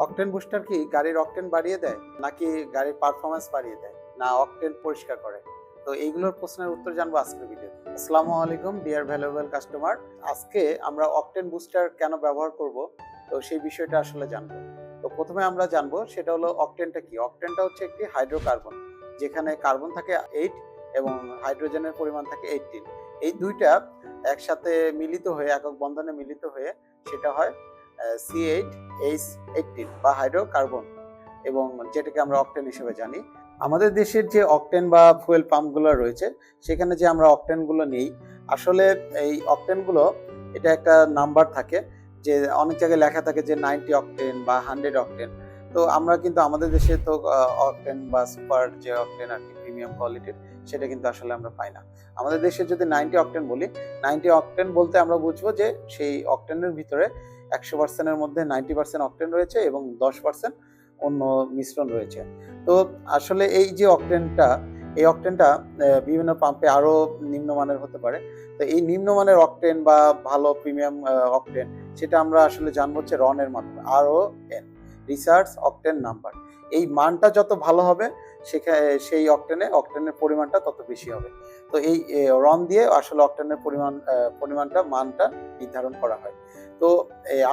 Octane booster কি গাড়ির octane বাড়িয়ে দেয় নাকি গাড়ির পারফরমেন্স বাড়িয়ে দেয় না অকটেন পরিষ্কার করে? তো এইগুলোর প্রশ্নের উত্তর জানবো আজকের ভিডিওতে। আসসালামু আলাইকুম ডিয়ার ভ্যালুয়েবল কাস্টমার। আজকে আমরা অকটেন বুস্টার কেন ব্যবহার করব, তো সেই বিষয়টা আসলে জানবো। তো প্রথমে আমরা জানবো সেটা হলো অকটেনটা কি। অকটেনটা হচ্ছে একটি হাইড্রোকার্বন, যেখানে কার্বন থাকে 8 এবং হাইড্রোজেনের পরিমাণ থাকে 18। এই দুইটা একসাথে মিলিত হয়ে একক বন্ধনে মিলিত হয়ে সেটা হয় C8H18 বা হাইড্রোকার্বন, এবং যেটাকে আমরা অকটেন হিসেবে জানি। আমাদের দেশের যে অকটেন বা ফুয়েল পাম্পগুলো রয়েছে সেখানে যে আমরা অকটেনগুলো নিই, আসলে এই অকটেনগুলো এটা একটা নাম্বার থাকে, যে অনেক জায়গায় লেখা থাকে যে 90 অকটেন বা 100 অকটেন। তো আমরা কিন্তু আমাদের দেশে তো অকটেন বা সুপার যে অকটেন আর কি প্রিমিয়াম কোয়ালিটির, সেটা কিন্তু আসলে আমরা পাই না। আমাদের দেশে যদি 90 অকটেন বলি, 90 অকটেন বলতে আমরা বুঝবো যে সেই অকটেনের ভিতরে 100% এর মধ্যে 90% অকটেন রয়েছে এবং 10% অন্য মিশ্রণ রয়েছে। তো আসলে এই যে অকটেনটা, এই অকটেনটা বিভিন্ন পাম্পে আরো নিম্নমানের হতে পারে। তো এই নিম্নমানের অকটেন বা ভালো প্রিমিয়াম অকটেন, সেটা আমরা আসলে জানবো হচ্ছে রন এর মাধ্যমে, RON, রিসার্চ অকটেন নাম্বার। এই মানটা যত ভালো হবে সেই অকটেনের পরিমাণটা তত বেশি হবে। তো এই রন দিয়ে আসলে অকটেনের পরিমাণটা মানটা নির্ধারণ করা হয়। তো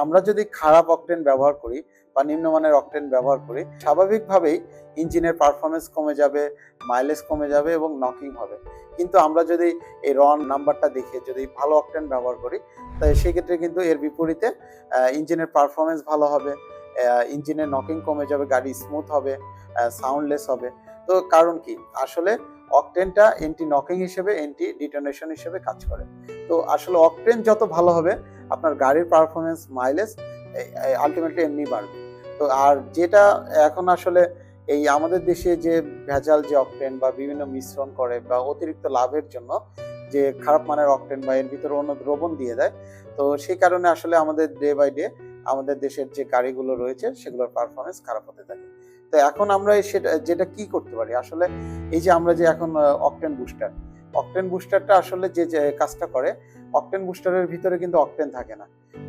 আমরা যদি খারাপ অকটেন ব্যবহার করি বা নিম্নমানের অকটেন ব্যবহার করি, স্বাভাবিকভাবেই ইঞ্জিনের পারফরমেন্স কমে যাবে, মাইলেজ কমে যাবে এবং নকিং হবে। কিন্তু আমরা যদি এই রন নাম্বারটা দেখে যদি ভালো অকটেন ব্যবহার করি, তাই সেক্ষেত্রে কিন্তু এর বিপরীতে ইঞ্জিনের পারফরমেন্স ভালো হবে, ইঞ্জিনের নকিং কমে যাবে, গাড়ি স্মুথ হবে, সাউন্ডলেস হবে। তো কারণ কি, আসলে অকটেনটা এন্টি নকিং হিসেবে, এন্টি ডিটোনেশন হিসেবে কাজ করে। তো আসলে অকটেন যত ভালো হবে আপনার গাড়ির পারফরমেন্স, মাইলেজ আলটিমেটলি এমনি বাড়বে। তো আর যেটা এখন আসলে এই আমাদের দেশে যে ভেজাল যে অকটেন বা বিভিন্ন মিশ্রণ করে বা অতিরিক্ত লাভের জন্য যে খারাপ মানের অকটেন বা এর ভিতরে অন্য দ্রবণ দিয়ে দেয়, তো সেই কারণে আসলে আমাদের ডে বাই ডে আমাদের দেশের যে গাড়িগুলো রয়েছে সেগুলোর পারফরমেন্স খারাপ হতে থাকে। তো এখন আমরা সেটা যেটা কি করতে পারি, আসলে এই যে আমরা যে এখন অকটেন বুস্টারটা আসলে যে কাজটা করে, অকটেন বুস্টারের ভিতরে কিন্তু অকটেন থাকে না।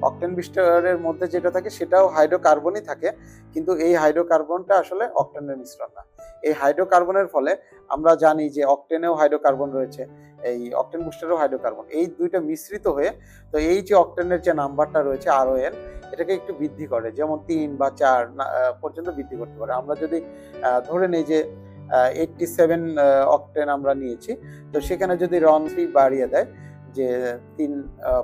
অকটেন বুস্টারের মধ্যে যেটা থাকে সেটাও হাইড্রোকার্বনই থাকে, কিন্তু এই হাইড্রোকার্বনটা আসলে অকটেনের মিশ্রণ না। এই হাইড্রোকার্বনের ফলে আমরা জানি যে অকটেনেও হাইড্রোকার্বন রয়েছে, এই অকটেন বুস্টারেও হাইড্রোকার্বন, এই দুইটা মিশ্রিত হয়ে তো এই যে অকটেনের যে নাম্বারটা রয়েছে RON, এটাকে একটু বৃদ্ধি করে, যেমন 3 বা 4 পর্যন্ত বৃদ্ধি করতে পারে। আমরা যদি ধরে নেই যে 87 অকটেন আমরা নিয়েছি, তো সেখানে যদি রন 3 বাড়িয়ে দেয়, যে 3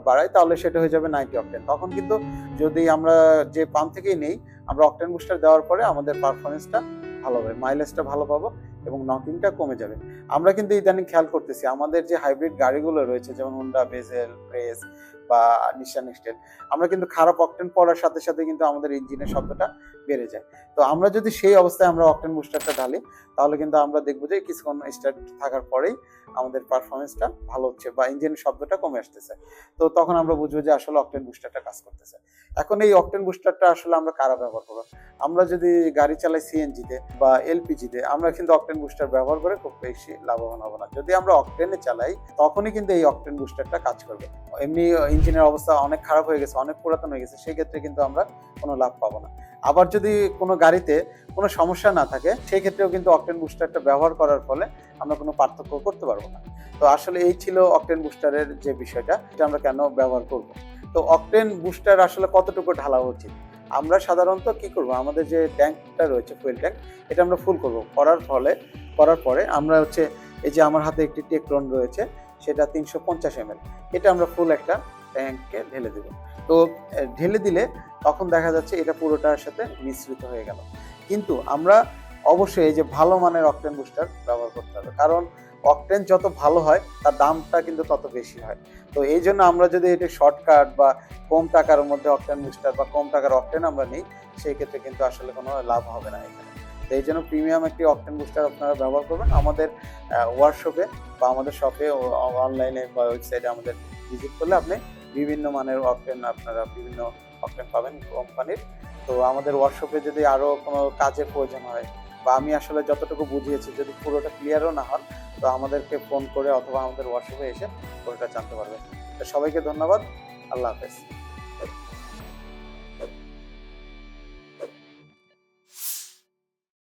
বাড়ায়, তাহলে সেটা হয়ে যাবে 90 অকটেন। তখন কিন্তু যদি আমরা যে পাম্প থেকেই নেই, আমরা অকটেন বুস্টার দেওয়ার পরে আমাদের পারফরমেন্সটা ভালো হবে, মাইলেজটা ভালো পাবো এবং নকিংটা কমে যাবে। আমরা কিন্তু ইদানিং খেয়াল করতেছি আমাদের যে হাইব্রিড গাড়িগুলো রয়েছে, যেমন হোন্ডা বেজেল, প্রেস বা নিশান এক্সটেল, আমরা কিন্তু খারাপ অকটেন পড়ার সাথে সাথে কিন্তু আমাদের ইঞ্জিনের শব্দটা বেড়ে যায়। তো আমরা যদি সেই অবস্থায় আমরা অকটেন বুস্টারটা ঢালি, তাহলে কিন্তু আমরা দেখবো যে কিছুক্ষণ স্টার্ট থাকার পরেই আমাদের পারফরমেন্সটা ভালো হচ্ছে বা ইঞ্জিনের শব্দটা কমে আসতেছে। তো তখন আমরা বুঝবো যে আসলে অকটেন বুস্টারটা কাজ করতেছে। এখন এই অকটেন বুস্টারটা আসলে আমরা কারা ব্যবহার করবো? আমরা যদি গাড়ি চালাই সিএনজিতে বা এলপিজিতে, আমরা কিন্তু অকটেন বুস্টার ব্যবহার করে খুব বেশি লাভবান হবো না। যদি আমরা অকটেনে চালাই, তখনই কিন্তু এই অকটেন বুস্টারটা কাজ করবে। এমনি ইঞ্জিনের অবস্থা অনেক খারাপ হয়ে গেছে, অনেক পুরাতন হয়ে গেছে, সেক্ষেত্রে কিন্তু আমরা কোনো লাভ পাবো না। আবার যদি কোনো গাড়িতে কোনো সমস্যা না থাকে, সেই ক্ষেত্রেও কিন্তু অকটেন বুস্টারটা ব্যবহার করার ফলে আমরা কোনো পার্থক্য করতে পারবো না। তো আসলে এই ছিল অকটেন বুস্টারের যে বিষয়টা, এটা আমরা কেন ব্যবহার করব। তো অকটেন বুস্টার আসলে কতটুকু ঢালা উচিত? আমরা সাধারণত কি করব, আমাদের যে ট্যাঙ্কটা রয়েছে, ফুয়েল ট্যাঙ্ক, এটা আমরা ফুল করব। করার পরে আমরা হচ্ছে এই যে আমার হাতে একটি টেকরন রয়েছে, সেটা 350 ml, এটা আমরা ফুল একটা ট্যাঙ্কে ঢেলে দেব। তো ঢেলে দিলে তখন দেখা যাচ্ছে এটা পুরোটার সাথে মিশ্রিত হয়ে গেল। কিন্তু আমরা অবশ্যই এই যে ভালো মানের অকটেন বুস্টার ব্যবহার করতে হবে, কারণ অকটেন যত ভালো হয় তার দামটা কিন্তু তত বেশি হয়। তো এই জন্য আমরা যদি এটা শর্টকাট বা কম টাকার মধ্যে অকটেন বুস্টার বা কম টাকার অকটেন আমরা নিই, সেই ক্ষেত্রে কিন্তু আসলে কোনো লাভ হবে না এখানে। তো এই জন্য প্রিমিয়াম একটি অকটেন বুস্টার আপনারা ব্যবহার করবেন। আমাদের ওয়ার্কশপে বা আমাদের শপে, অনলাইনে বা ওয়েবসাইটে আমাদের ভিজিট করলে আপনি বিভিন্ন মানের অকটেন, আপনারা বিভিন্ন অকটেন পাবেন কোম্পানির। তো আমাদের ওয়ার্কশপে যদি আরও কোনো কাজের প্রয়োজন হয় বা আমি আসলে যতটুকু বুঝিয়েছি যদি পুরোটা ক্লিয়ারও না হন, তো আমাদেরকে ফোন করে অথবা আমাদের ওয়ার্কশপে এসে পুরোটা জানতে পারবেন। তো সবাইকে ধন্যবাদ। আল্লাহ হাফেজ।